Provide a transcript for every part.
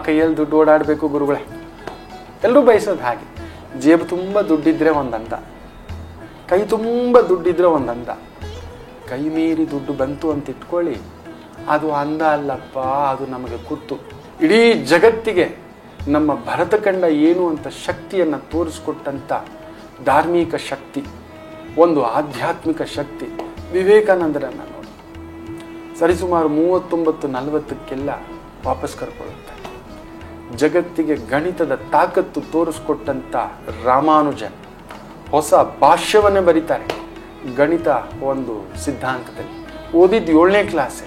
ಕೈಯಲ್ಲಿ ದುಡ್ಡು ಓಡಾಡಬೇಕು ಗುರುಗಳೇ. ಎಲ್ಲರೂ ಬಯಸೋದು ಹಾಗೆ. ಜೇಬು ತುಂಬ ದುಡ್ಡಿದ್ರೆ ಒಂದಂದ, ಕೈ ತುಂಬ ದುಡ್ಡಿದ್ರೆ ಒಂದಂದ. ಕೈ ಮೀರಿ ದುಡ್ಡು ಬಂತು ಅಂತ ಇಟ್ಕೊಳ್ಳಿ, ಅದು ಅಂದ ಅಲ್ಲಪ್ಪ, ಅದು ನಮಗೆ ಕೂತು. ಇಡೀ ಜಗತ್ತಿಗೆ ನಮ್ಮ ಭರತಖಂಡ ಏನು ಅಂತ ಶಕ್ತಿಯನ್ನು ತೋರಿಸ್ಕೊಟ್ಟಂಥ ಧಾರ್ಮಿಕ ಶಕ್ತಿ, ಒಂದು ಆಧ್ಯಾತ್ಮಿಕ ಶಕ್ತಿ ವಿವೇಕಾನಂದರನ್ನು ನೋಡಿ. ಸರಿಸುಮಾರು 39-40ಕ್ಕೆಲ್ಲ ವಾಪಸ್ ಕರ್ಕೊಳ್ಳುತ್ತೆ. ಜಗತ್ತಿಗೆ ಗಣಿತದ ತಾಕತ್ತು ತೋರಿಸ್ಕೊಟ್ಟಂಥ ರಾಮಾನುಜನ್ ಹೊಸ ಭಾಷ್ಯವನ್ನೇ ಬರೀತಾರೆ ಗಣಿತ ಒಂದು ಸಿದ್ಧಾಂತದಲ್ಲಿ. ಓದಿದ್ದು 7ನೇ ಕ್ಲಾಸೆ,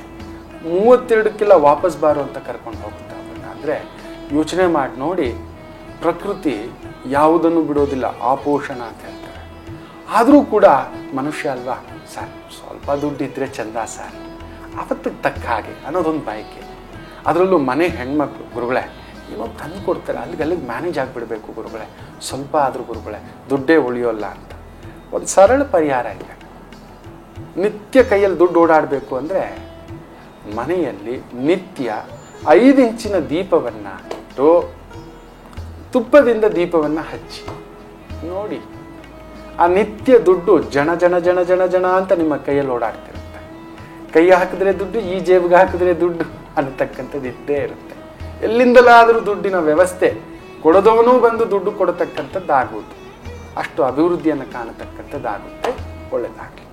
32ಕ್ಕೆಲ್ಲ ವಾಪಸ್ ಬಾರು ಅಂತ ಕರ್ಕೊಂಡು ಹೋಗ್ತಾ ಅವನ್ನ. ಅಂದರೆ ಯೋಚನೆ ಮಾಡಿ ನೋಡಿ, ಪ್ರಕೃತಿ ಯಾವುದನ್ನು ಬಿಡೋದಿಲ್ಲ, ಆಪೋಷಣ ಅಂತ ಹೇಳ್ತಾರೆ. ಆದರೂ ಕೂಡ ಮನುಷ್ಯ ಅಲ್ವಾ ಸರ್, ಸ್ವಲ್ಪ ದುಡ್ಡಿದ್ರೆ ಚಂದ ಸರ್, ಅವತ್ತಿಗೆ ತಕ್ಕ ಹಾಗೆ ಅನ್ನೋದೊಂದು ಬಯಕೆ. ಅದರಲ್ಲೂ ಮನೆ ಹೆಣ್ಮಕ್ಳು ಗುರುಗಳೇ ಏನೋ ತಂದು ಕೊಡ್ತಾರೆ, ಅಲ್ಲಿಗೆ ಮ್ಯಾನೇಜ್ ಆಗಿಬಿಡ್ಬೇಕು ಗುರುಗಳೇ, ಸ್ವಲ್ಪ ಆದರೂ ಗುರುಗಳೇ ದುಡ್ಡೇ ಉಳಿಯೋಲ್ಲ ಅಂತ. ಒಂದು ಸರಳ ಪರಿಹಾರ ಇದೆ. ನಿತ್ಯ ಕೈಯಲ್ಲಿ ದುಡ್ಡು ಓಡಾಡಬೇಕು ಅಂದರೆ ಮನೆಯಲ್ಲಿ ನಿತ್ಯ 5 ಇಂಚಿನ ದೀಪವನ್ನು ಇಟ್ಟು ತುಪ್ಪದಿಂದ ದೀಪವನ್ನು ಹಚ್ಚಿ ನೋಡಿ. ಆ ನಿತ್ಯ ದುಡ್ಡು ಜನ ಜನ ಜನ ಜನ ಜನ ಅಂತ ನಿಮ್ಮ ಕೈಯಲ್ಲಿ ಓಡಾಡ್ತಿರುತ್ತೆ. ಕೈ ಹಾಕಿದ್ರೆ ದುಡ್ಡು, ಈ ಜೇಬಿಗೆ ಹಾಕಿದ್ರೆ ದುಡ್ಡು ಅನ್ನತಕ್ಕಂಥದ್ದು ಇದ್ದೇ ಇರುತ್ತೆ. ಎಲ್ಲಿಂದಲಾದರೂ ದುಡ್ಡಿನ ವ್ಯವಸ್ಥೆ, ಕೊಡದವನೂ ಬಂದು ದುಡ್ಡು ಕೊಡತಕ್ಕಂಥದ್ದಾಗುವುದು. ಅಷ್ಟು ಅಭಿವೃದ್ಧಿಯನ್ನು ಕಾಣತಕ್ಕಂಥದ್ದಾಗುತ್ತೆ. ಒಳ್ಳೆಯದಾಗಲಿ.